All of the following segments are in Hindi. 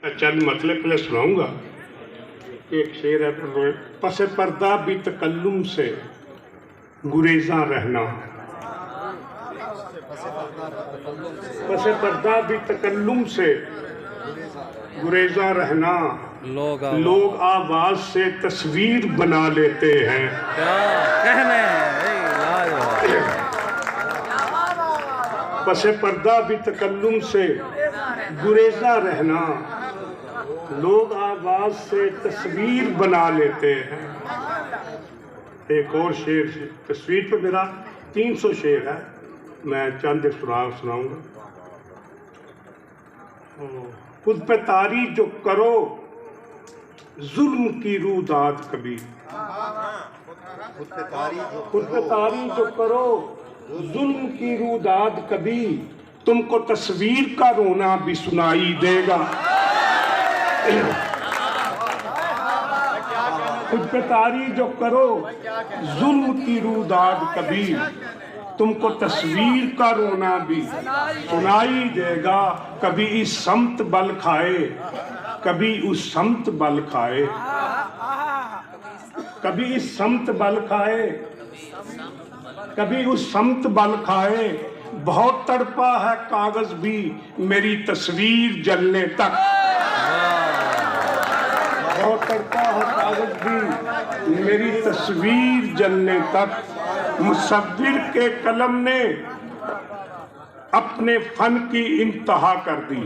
चंद मतलब पहले सुनाऊंगा। एक शेर है, पस पर्दा भी तकल्लुम से गुरेज़ां रहना, पस पर्दा भी तकल्लुम से गुरेज़ां रहना, लोग आवाज से तस्वीर बना लेते हैं। क्या कहने पस पर्दा भी तकल्लुम से गुरेज़ां रहना, लोग आवाज से तस्वीर बना लेते हैं। एक और शेर, तस्वीर पे मेरा 300 शेर है, मैं चंद सुनाऊंगा। खुद पे तारी जो करो जुल्म की रूदात कभी, खुद पे तारी जो करो जुल्म की रूदात कभी, तुमको तस्वीर का रोना भी सुनाई देगा। खुद पे तारी जो करो जुल्म की रूदात कभी, तुमको तस्वीर का रोना भी सुनाई देगा। कभी इस समत बल खाए, कभी उस समत बल खाए, कभी इस समत बल खाए, कभी उस समत बल खाए। बहुत तड़पा है कागज भी मेरी तस्वीर जलने तक, बहुत तड़पा है कागज भी मेरी तस्वीर जलने तक। मुसव्विर के कलम ने अपने फन की इंतहा कर दी,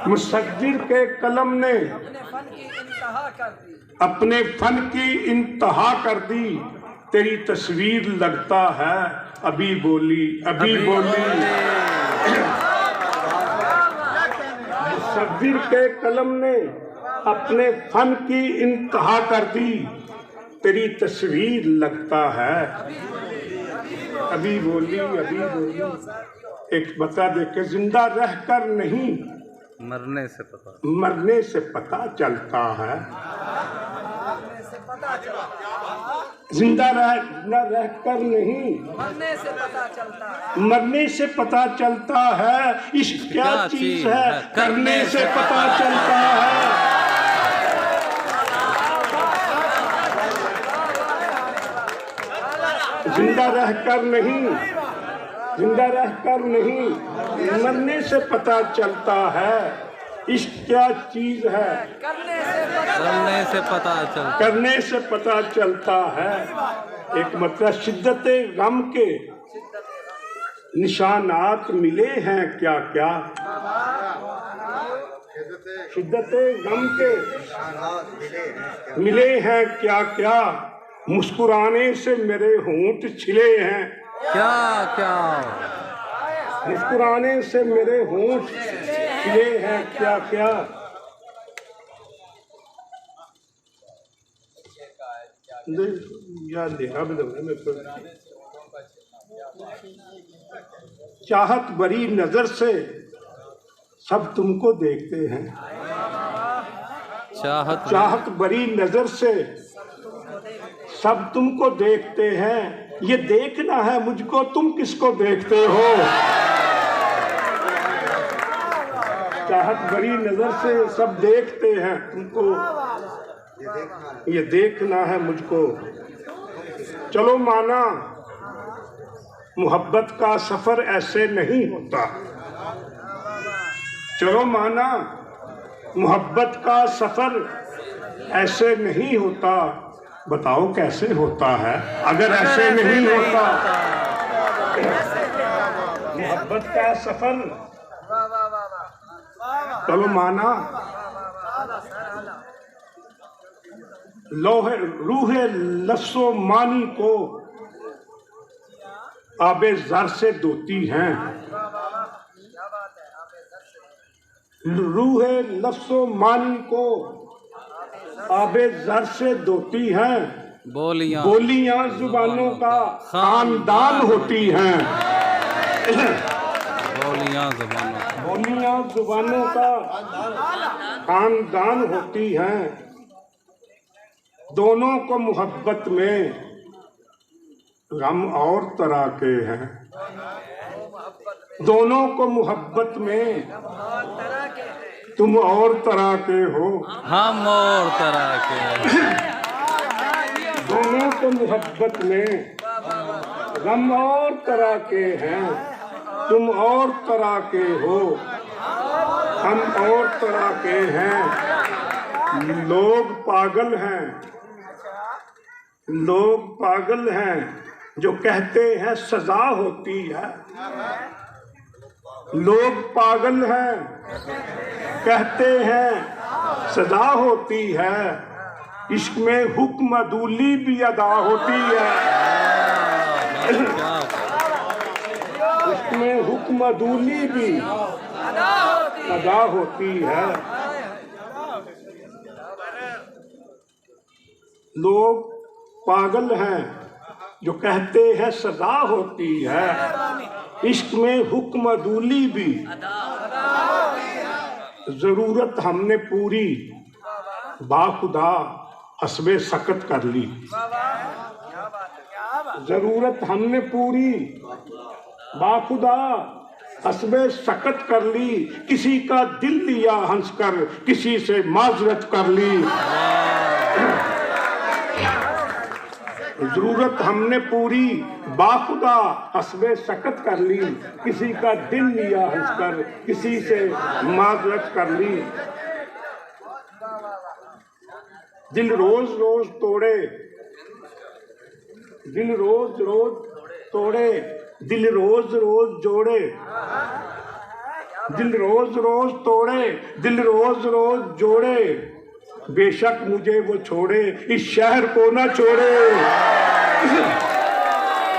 मुसव्विर के कलम ने अपने फन की इंतहा कर दी। तेरी तस्वीर लगता है अभी बोली, अभी बोली। मुसव्विर के कलम ने अपने फन की इंतहा कर दी। तेरी तस्वीर लगता है अभी बोली, अभी बोली। एक बता दे के जिंदा रहकर नहीं, मरने से पता, मरने से पता चलता है। जिंदा रहकर नहीं, मरने से पता चलता है, मरने से पता चलता है। इश्क क्या चीज है करने से पता चलता है। जिंदा रहकर नहीं, जिंदा रहकर नहीं, मरने से पता चलता है। इश्क क्या चीज है करने से पता चलता, करने से पता चलता है। एक मतलब शिद्दते गम के निशानात मिले हैं क्या क्या, शिद्दते गम के मिले हैं क्या क्या। मुस्कुराने से मेरे होंठ छिले हैं क्या क्या, मुस्कुराने से मेरे होंठ छिले हैं क्या क्या। चाहत बड़ी नजर से सब तुमको देखते हैं, चाहत बड़ी नजर से सब तुमको देखते हैं। ये देखना है मुझको तुम किसको देखते हो। चाहत बड़ी नजर से सब देखते हैं तुमको, ये देखना है मुझको। चलो माना मोहब्बत का सफर ऐसे नहीं होता, चलो माना मोहब्बत का सफर ऐसे नहीं होता। बताओ कैसे होता है अगर ऐसे नहीं होता। मोहब्बत का सफर, चलो माना लोहे रूहे लफ्ज़ो मानी को आबे ज़र से धोती हैं, रूहे लफ्ज़ो मानी को आबे ज़र से धोती हैं। बोलियां जुबानों का खानदान होती हैं, बोलियां जुबानों का खानदान होती हैं। दोनों को मोहब्बत में गम और तरह के हैं, दोनों को मोहब्बत में तुम और तरह के हो, हम और तरह के दोनों को मोहब्बत में गम और तरह के हैं, तुम और तरह के हो, हम और तरह के हैं। लोग पागल हैं, लोग पागल हैं जो कहते हैं सजा होती है। लोग पागल हैं कहते हैं सजा होती है, इश्क में हुक्म अदूली भी अदा होती है। इश्क में हुक्म अदूली भी अदा होती है। लोग पागल हैं जो कहते हैं सजा होती है, इश्क में हुक्म अदूली भी जरूरत हमने पूरी बाखुदा हस्बे सकत कर ली। जरूरत हमने पूरी बाखुदा हस्बे सकत कर ली, किसी का दिल लिया हंस कर किसी से माजरत कर ली। जरूरत हमने पूरी बाखुदा हस्बे सकत कर ली, किसी का दिल लिया हंसकर किसी से माजरत कर ली। दिल रोज रोज तोड़े, दिल रोज रोज तोड़े, दिल रोज रोज जोड़े, दिल रोज रोज तोड़े, दिल रोज रोज जोड़े, बेशक मुझे वो छोड़े इस शहर को ना छोड़े।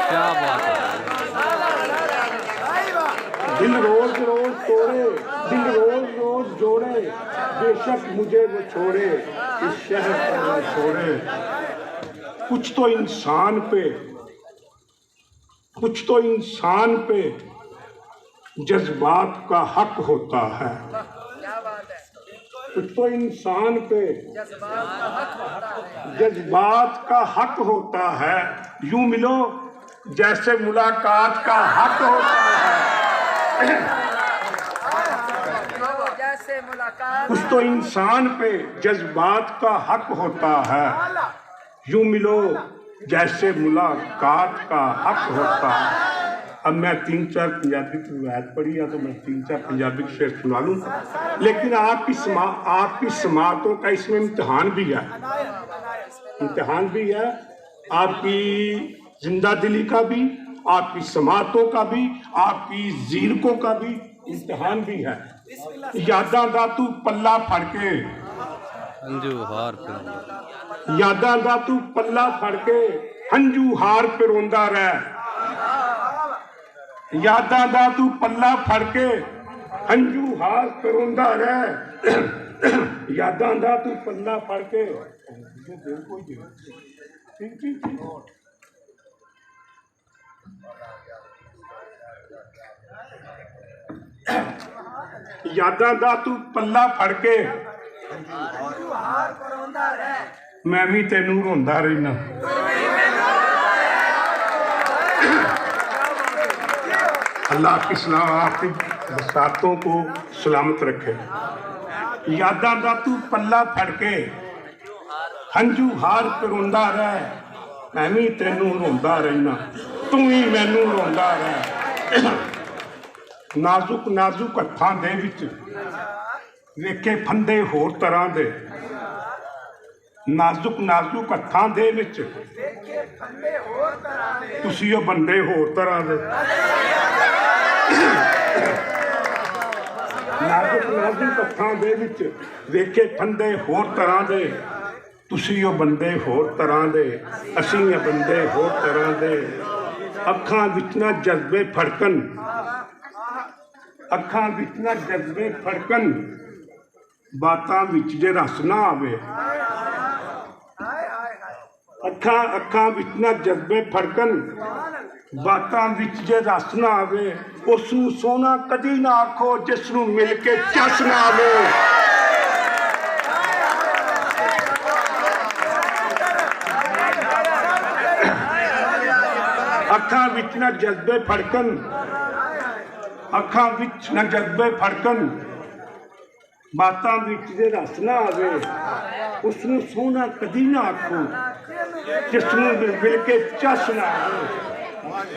क्या बात है। दिल रोज रोज तोड़े, दिल रोज रोज जोड़े, बेशक मुझे वो छोड़े इस शहर को ना छोड़े। कुछ तो इंसान पे, कुछ तो इंसान पे जज्बात का हक होता है। कुछ तो इंसान पे जज्बात का हक होता है, यूं मिलो जैसे मुलाकात का हक होता है। जैसे मुलाकात कुछ तो इंसान पे जज्बात का हक होता है, यूं मिलो जैसे मुलाकात का हक होता है। अब मैं 3-4 पंजाबी की रिवायत पढ़ी है तो मैं 3-4 पंजाबी के शेर सुना लूँ, लेकिन आपकी समातों का इसमें इम्तिहान भी है, इम्तिहान भी है, आपकी जिंदा दिली का भी, आपकी समातों का भी, आपकी जीरकों का भी इम्तिहान भी है। यादां दा तू पल्ला फड़ के, अंजू हार पे यादां दा तू पल्ला फड़ के हंजू हार पे रोंदा रह। यादां दा तू पल्ला फड़ के हंजू हार पे रोंदा रह। यादां दा तू पल्ला फड़ के यादां दा तू पल्ला फड़ के मैं भी तेनू रोंदा रहना। अल्लाह की सलाह आपकी बरसातों को सलामत रखे। यादां दा तू पल्ला फड़ के हंजू हार पे रोंदा रह, मैं भी तेनू रोंदा रहना, तू ही मैनू रोंदा रह। नाजुक नाजुक हत्थां दे विच वेखे फंदे होर तरह दे, नाजुक नाजुक हत्थां दे विच तुसी ओ बंदे होर तरह दे। नाजुक नाजुक हत्थां दे विच वेखे फंदे होर तरह दे, तुसी ओ बंदे होर तरह दे, असीं ओ बंदे होर तरह दे। अखां विच ना जज्बे फड़कन, अखां विच ना जज्बे फड़कन, बातां विच जे रस ना आवे। अखां विच ना जज्बे फड़कन, बातां विच जे रस ना आवे। उस नूं सोना कदी ना आखो जिस नूं मिल के चस ना आवे। अखां विच ना जज्बे फड़कन, अखां विच ना जज्बे फड़कन, ਬਾਤਾਂ ਵਿੱਚ ਜੇ ਰਸ ਨਾ ਆਵੇ ਉਸ ਨੂੰ ਸੋਹਣਾ ਕਦੀ ਨਾ ਆਖੋ, ਜਿਸ ਨੂੰ ਮਿਲ ਕੇ ਚਸ ਨਾ ਆਵੇ।